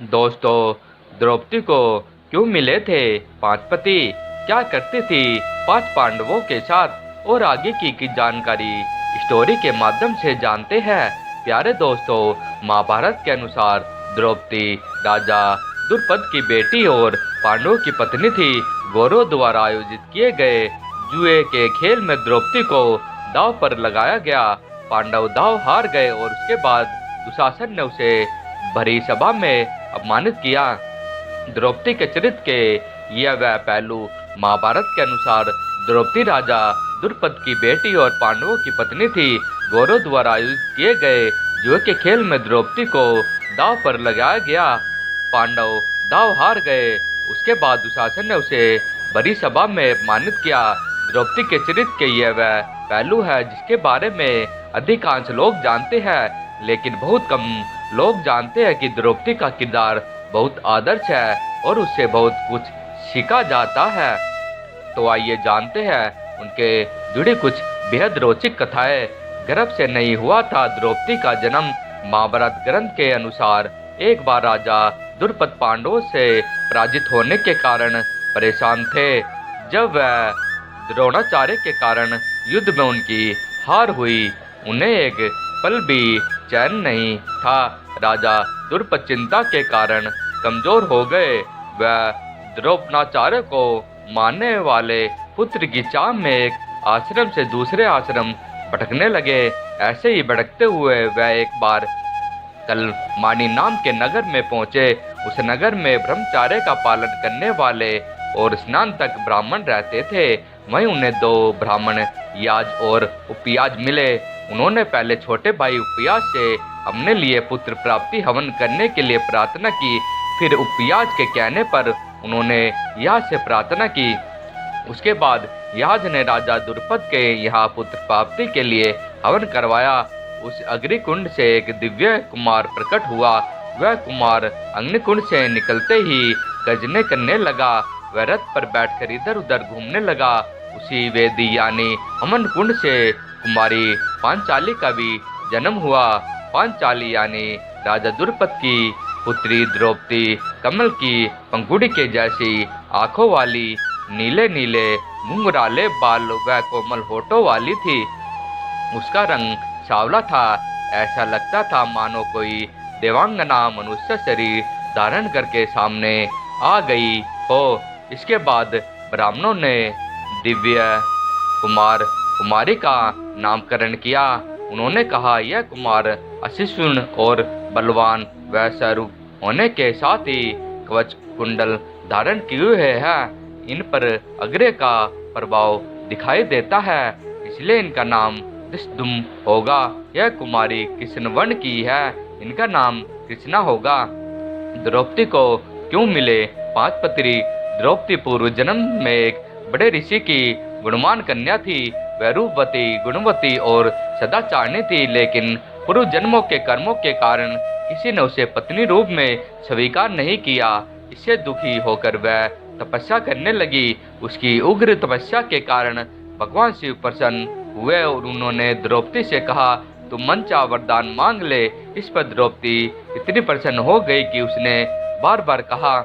दोस्तों, द्रौपदी को क्यों मिले थे पांच पति, क्या करती थी पांच पांडवों के साथ और आगे की जानकारी स्टोरी के माध्यम से जानते हैं। प्यारे दोस्तों, महाभारत के अनुसार द्रौपदी राजा द्रुपद की बेटी और पांडवों की पत्नी थी। गौरव द्वारा आयोजित किए गए जुए के खेल में द्रौपदी को दांव पर लगाया गया। पांडव दांव हार गए और उसके बाद दुशासन ने उसे भरी सभा में अपमानित किया। द्रौपदी के चरित्र के यह वह पहलू महाभारत के अनुसार द्रौपदी राजा द्रुपद की बेटी और पांडवों की पत्नी थी। गौरव द्वारा आयोजित किए गए जुए के खेल में द्रौपदी को दांव पर लगाया गया। पांडव दांव हार गए, उसके बाद दुशासन ने उसे बड़ी सभा में अपमानित किया। द्रौपदी के चरित्र के यह वह पहलू है जिसके बारे में अधिकांश लोग जानते हैं, लेकिन बहुत कम लोग जानते हैं कि द्रौपदी का किरदार बहुत आदर्श है और उससे बहुत कुछ सीखा जाता है। तो आइए जानते हैं उनके जुड़ी कुछ बेहद रोचक कथाएं। गर्भ से नहीं हुआ था द्रौपदी का जन्म। महाभारत ग्रंथ के अनुसार एक बार राजा द्रुपद पांडवों से पराजित होने के कारण परेशान थे। जब वह द्रोणाचार्य के कारण युद्ध में उनकी हार हुई, उन्हें एक पल भी चैन नहीं था। राजा द्रुपद चिंता के कारण कमजोर हो गए। वह द्रोणाचार्य को मारने वाले पुत्र की चाह में एक आश्रम से दूसरे आश्रम भटकने लगे। ऐसे ही भटकते हुए वह एक बार कलमानी नाम के नगर में पहुंचे। उस नगर में ब्रह्मचार्य का पालन करने वाले और स्नान तक ब्राह्मण रहते थे। वहीं उन्हें दो ब्राह्मण याज और उपयाज मिले। उन्होंने पहले छोटे भाई उपयाज से अपने लिए पुत्र प्राप्ति हवन करने के लिए प्रार्थना की। फिर उपयाज के कहने पर उन्होंने याज से प्रार्थना की। उसके बाद याज ने राजा द्रुपद के यहाँ पुत्र प्राप्ति के लिए हवन करवाया। उस अग्निकुंड से एक दिव्य कुमार प्रकट हुआ। वह कुमार अग्निकुंड से निकलते ही गर्जने करने लगा। वह रथ पर बैठकर इधर उधर घूमने लगा। उसी वेदी यानी हवन कुंड से कुमारी पांचाली का भी जन्म हुआ। पांचाली यानी राजा द्रुपद की पुत्री द्रौपदी कमल की पंखुड़ी के जैसी आंखों वाली, नीले नीले घुंघराले बाल व कोमल होठों वाली थी। उसका रंग सांवला था। ऐसा लगता था मानो कोई देवांगना मनुष्य शरीर धारण करके सामने आ गई हो। इसके बाद ब्राह्मणों ने दिव्य कुमार कुमारी का नामकरण किया। उन्होंने कहा, यह कुमार अशिशुन और बलवान व स्वरूप होने के साथ ही कवच कुंडल धारण किए हुए हैं। इन पर अग्नि का प्रभाव दिखाई देता है, इसलिए इनका नाम धृष्टुम होगा। यह कुमारी कृष्ण वर्ण की है, इनका नाम कृष्णा होगा। द्रौपदी को क्यों मिले पांच पति? द्रौपदी पूर्व जन्म में एक बड़े ऋषि की गुणवान कन्या थी। वह रूपवती, गुणवती और सदाचारणी थी, लेकिन पूर्व जन्मों के कर्मों के कारण किसी ने उसे पत्नी रूप में स्वीकार नहीं किया। इससे दुखी होकर वह तपस्या करने लगी। उसकी उग्र तपस्या के कारण भगवान शिव प्रसन्न हुए और उन्होंने द्रौपदी से कहा, तुम मन चाह वरदान मांग ले। इस पर द्रौपदी इतनी प्रसन्न हो गई कि उसने बार बार कहा,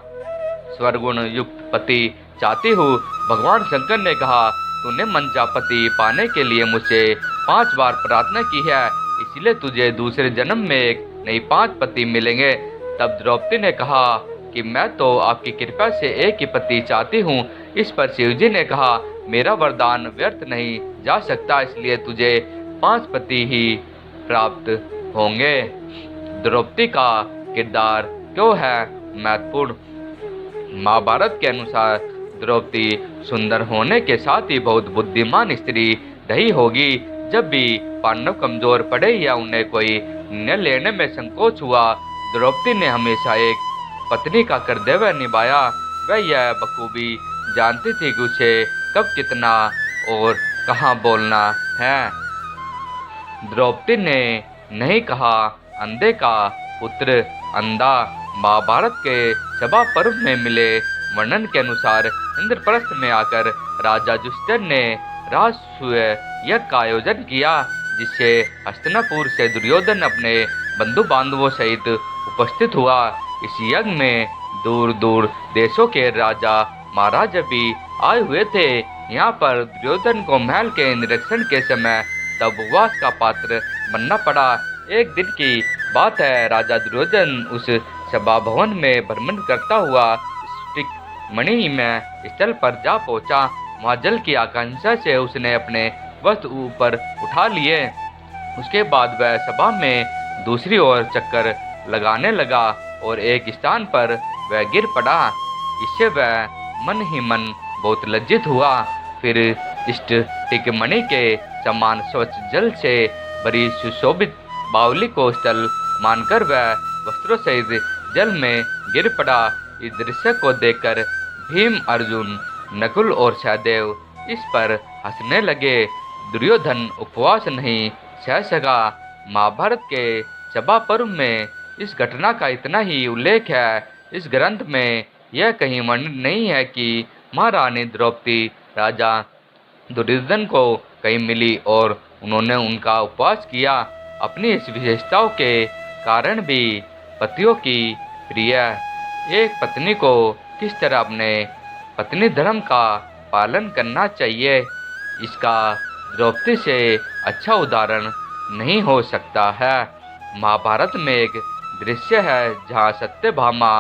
स्वर्गुण युक्त पति चाहती हूँ। भगवान शंकर ने कहा, तूने मनचा पति पाने के लिए मुझसे 5 बार प्रार्थना की है, इसलिए तुझे दूसरे जन्म में एक नई 5 पति मिलेंगे। तब द्रौपदी ने कहा कि मैं तो आपकी कृपा से एक ही पति चाहती हूँ। इस पर शिवजी ने कहा, मेरा वरदान व्यर्थ नहीं जा सकता, इसलिए तुझे 5 पति ही प्राप्त होंगे। द्रौपदी का किरदार क्यों है महत्वपूर्ण? महाभारत के अनुसार द्रौपदी सुंदर होने के साथ ही बहुत बुद्धिमान स्त्री रही होगी। जब भी पांडव कमजोर पड़े या उन्हें कोई निर्णय लेने में संकोच हुआ, द्रौपदी ने हमेशा एक पत्नी का कर्तव्य निभाया। वह यह बखूबी जानती थी कि उसे कब कितना और कहाँ बोलना है। द्रौपदी ने नहीं कहा, अंधे का पुत्र अंधा। महाभारत के सभा पर्व में मिले वर्णन के अनुसार इंद्रप्रस्थ में आकर राजा युधिष्ठिर ने राजसूय यज्ञ का आयोजन किया, जिससे हस्तिनापुर से दुर्योधन अपने बंधु बांधवों सहित उपस्थित हुआ। इस यज्ञ में दूर दूर देशों के राजा महाराज भी आए हुए थे। यहाँ पर दुर्योधन को महल के निरीक्षण के समय तब उपवास का पात्र बनना पड़ा। एक दिन की बात है, राजा दुर्योधन उस सभा भवन में भ्रमण करता हुआ स्फटिक मणि में स्थल पर जा पहुंचा। वहां जल की आकांक्षा से उसने अपने वस्त्र ऊपर उठा लिए। उसके बाद वह सभा में दूसरी ओर चक्कर लगाने लगा और एक स्थान पर वह गिर पड़ा। इससे वह मन ही मन बहुत लज्जित हुआ। फिर स्फटिक मणि के समान स्वच्छ जल से भरी सुशोभित बावली को स्थल मानकर वह वस्त्रों सहित जल में गिर पड़ा। इस दृश्य को देखकर भीम, अर्जुन, नकुल और सहदेव इस पर हंसने लगे। दुर्योधन उपवास नहीं सह सका। महाभारत के सभा पर्व में इस घटना का इतना ही उल्लेख है। इस ग्रंथ में यह कहीं वर्णन नहीं है कि महारानी द्रौपदी राजा दुर्योधन को कहीं मिली और उन्होंने उनका उपवास किया। अपनी इस विशेषताओं के कारण भी पतियों की प्रिय एक पत्नी को किस तरह अपने पत्नी धर्म का पालन करना चाहिए, इसका द्रौपदी से अच्छा उदाहरण नहीं हो सकता है। महाभारत में एक दृश्य है जहाँ सत्यभामा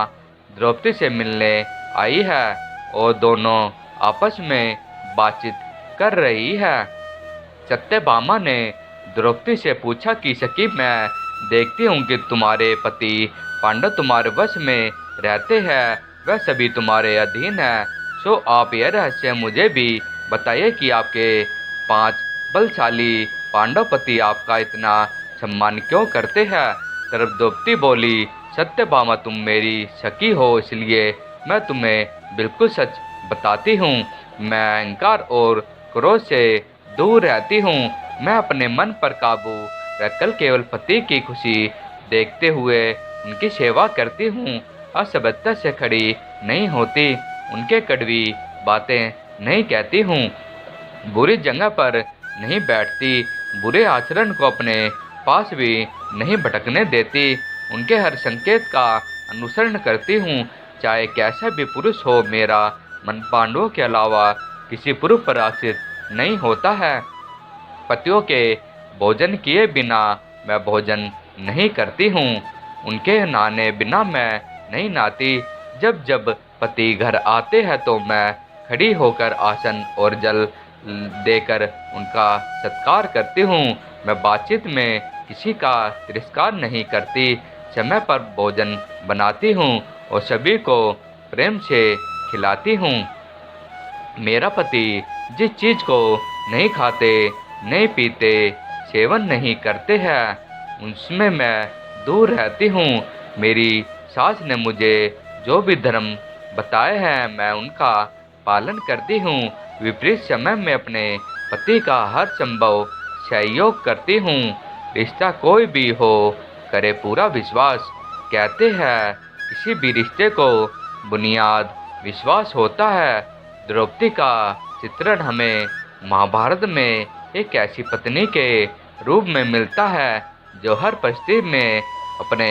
द्रौपदी से मिलने आई है और दोनों आपस में बातचीत कर रही है। सत्यभामा ने द्रौपदी से पूछा कि सखी, मैं देखती हूँ कि तुम्हारे पति पांडव तुम्हारे वश में रहते हैं, वह सभी तुम्हारे अधीन है। सो आप यह रहस्य मुझे भी बताइए कि आपके 5 बलशाली पांडव पति आपका इतना सम्मान क्यों करते हैं। तब द्रौपदी बोली, सत्यभामा तुम मेरी सखी हो, इसलिए मैं तुम्हें बिल्कुल सच बताती हूँ। मैं अहंकार और क्रोध से दूर रहती हूँ। मैं अपने मन पर काबू रखकर केवल पति की खुशी देखते हुए उनकी सेवा करती हूँ। असभ्यता से खड़ी नहीं होती, उनके कड़वी बातें नहीं कहती हूँ, बुरी जगह पर नहीं बैठती, बुरे आचरण को अपने पास भी नहीं भटकने देती, उनके हर संकेत का अनुसरण करती हूँ, चाहे कैसा भी पुरुष हो। मेरा मन पांडवों के अलावा किसी पुरुष पर आश्रित नहीं होता है। पतियों के भोजन किए बिना मैं भोजन नहीं करती हूँ, उनके नहाने बिना मैं नहीं नहाती। जब जब पति घर आते हैं तो मैं खड़ी होकर आसन और जल देकर उनका सत्कार करती हूँ। मैं बातचीत में किसी का तिरस्कार नहीं करती, समय पर भोजन बनाती हूँ और सभी को प्रेम से खिलाती हूँ। मेरा पति जिस चीज़ को नहीं खाते, नहीं पीते, सेवन नहीं करते हैं, उसमें मैं दूर रहती हूँ। मेरी सास ने मुझे जो भी धर्म बताए हैं मैं उनका पालन करती हूँ। विपरीत समय में अपने पति का हर संभव सहयोग करती हूँ। रिश्ता कोई भी हो, करे पूरा विश्वास। कहते हैं किसी भी रिश्ते को बुनियाद विश्वास होता है। द्रौपदी का चित्रण हमें महाभारत में एक ऐसी पत्नी के रूप में मिलता है जो हर परिस्थिति में अपने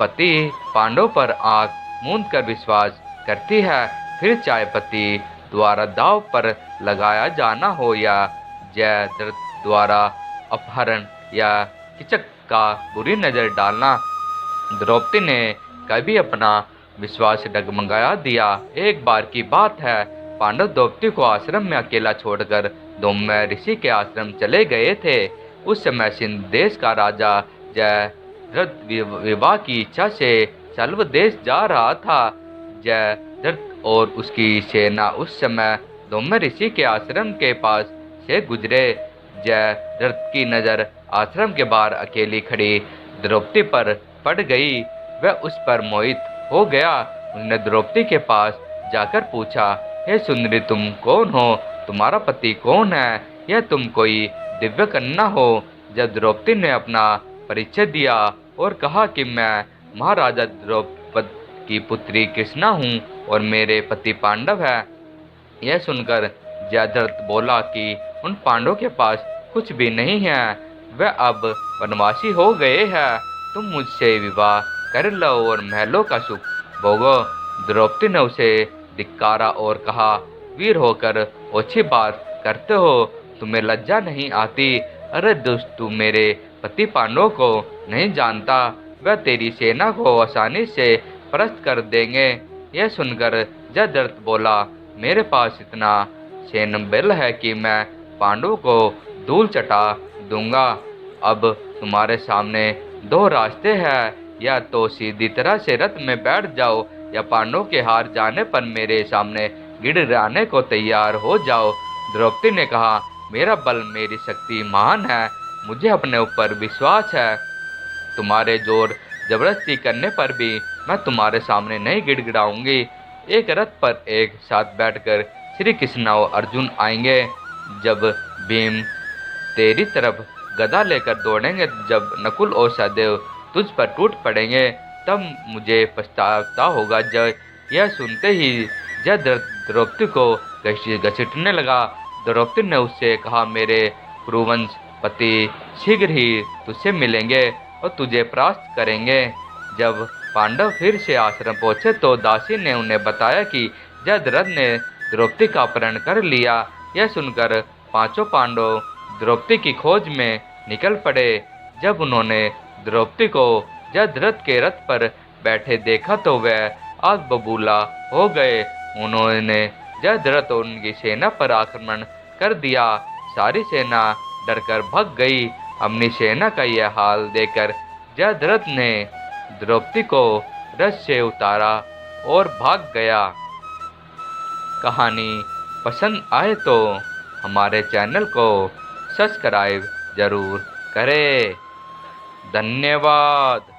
पति पांडव पर आंख मूंद कर विश्वास करती है। फिर चाहे पति द्वारा दाव पर लगाया जाना हो या जयद्रथ द्वारा अपहरण या किचक का बुरी नज़र डालना, द्रौपदी ने कभी अपना विश्वास डगमगाया दिया। एक बार की बात है, पांडव द्रौपदी को आश्रम में अकेला छोड़कर धौम्य ऋषि के आश्रम चले गए थे। उस समय सिंध देश का राजा जयद्रथ विवाह की इच्छा से सल्व देश जा रहा था। जयद्रथ और उसकी सेना उस समय धौम्य ऋषि के आश्रम के पास से गुजरे। जयद्रथ की नज़र आश्रम के बाहर अकेली खड़ी द्रौपदी पर पड़ गई। वह उस पर मोहित हो गया। उसने द्रौपदी के पास जाकर पूछा, हे सुंदरी, तुम कौन हो? तुम्हारा पति कौन है? यह तुम कोई दिव्य कन्या हो? जब द्रौपदी ने अपना परिचय दिया और कहा कि मैं महाराजा द्रौपद की पुत्री कृष्णा हूँ और मेरे पति पांडव है, यह सुनकर जयद्रथ बोला कि उन पांडवों के पास कुछ भी नहीं है, वह अब वनवासी हो गए हैं। तुम मुझसे विवाह कर लो और महलों का सुख भोगो। द्रौपदी ने उसे धिक्कारा और कहा, वीर होकर ओछी बात करते हो, तुम्हें लज्जा नहीं आती? अरे दुष्ट, तू मेरे पति पांडवों को नहीं जानता, वह तेरी सेना को आसानी से परास्त कर देंगे। यह सुनकर जयद्रथ बोला, मेरे पास इतना सैन्य बल है कि मैं पांडवों को धूल चटा दूंगा। अब तुम्हारे सामने दो रास्ते हैं, या तो सीधी तरह से रथ में बैठ जाओ, या पांडवों के हार जाने पर मेरे सामने गिड़गिड़ाने को तैयार हो जाओ। द्रौपदी ने कहा, मेरा बल मेरी शक्ति महान है, मुझे अपने ऊपर विश्वास है। तुम्हारे जोर जबरदस्ती करने पर भी मैं तुम्हारे सामने नहीं गिड़गिड़ाऊंगी। एक रथ पर एक साथ बैठकर श्री कृष्ण और अर्जुन आएंगे। जब भीम तेरी तरफ गदा लेकर दौड़ेंगे, जब नकुल और सहदेव तुझ पर टूट पड़ेंगे, तब मुझे पछतावा होगा। यह सुनते ही जयद्रथ द्रौपदी को घसीटने लगा। द्रौपदी ने उससे कहा, मेरे कुरुवंश पति शीघ्र ही तुझसे मिलेंगे और तुझे परास्त करेंगे। जब पांडव फिर से आश्रम पहुंचे तो दासी ने उन्हें बताया कि जयद्रथ ने द्रौपदी का अपहरण कर लिया। यह सुनकर पांचों पांडव द्रौपदी की खोज में निकल पड़े। जब उन्होंने द्रौपदी को जयद्रथ के रथ पर बैठे देखा तो वह आग बबूला हो गए। उन्होंने जयद्रथ और उनकी सेना पर आक्रमण कर दिया। सारी सेना डरकर भाग गई। अपनी सेना का यह हाल देखकर जयद्रथ ने द्रौपदी को रथ से उतारा और भाग गया। कहानी पसंद आए तो हमारे चैनल को सब्सक्राइब जरूर करें। धन्यवाद।